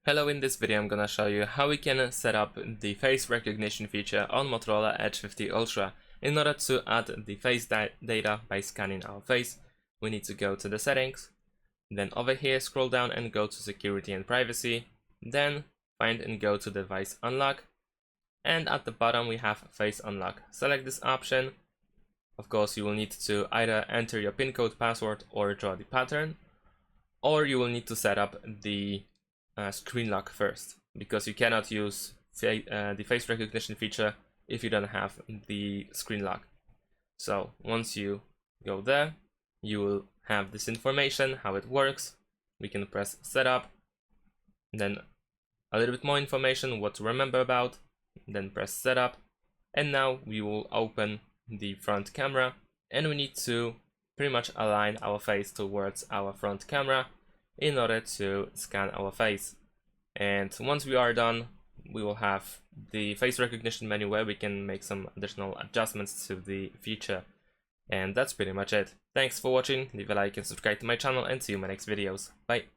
Hello, in this video I'm gonna show you how we can set up the face recognition feature on Motorola Edge 50 Ultra. In order to add the face data by scanning our face, we need to go to the settings, then over here scroll down and go to security and privacy, then find and go to device unlock, and at the bottom we have face unlock. Select this option. Of course you will need to either enter your PIN code, password, or draw the pattern, or you will need to set up the screen lock first, because you cannot use the face recognition feature if you don't have the screen lock. So once you go there, you will have this information, how it works. We can press setup, then a little bit more information, what to remember about, then press setup, and now we will open the front camera, and we need to pretty much align our face towards our front camera in order to scan our face. And once we are done, we will have the face recognition menu where we can make some additional adjustments to the feature. And that's pretty much it. Thanks for watching, leave a like and subscribe to my channel, and see you in my next videos. Bye!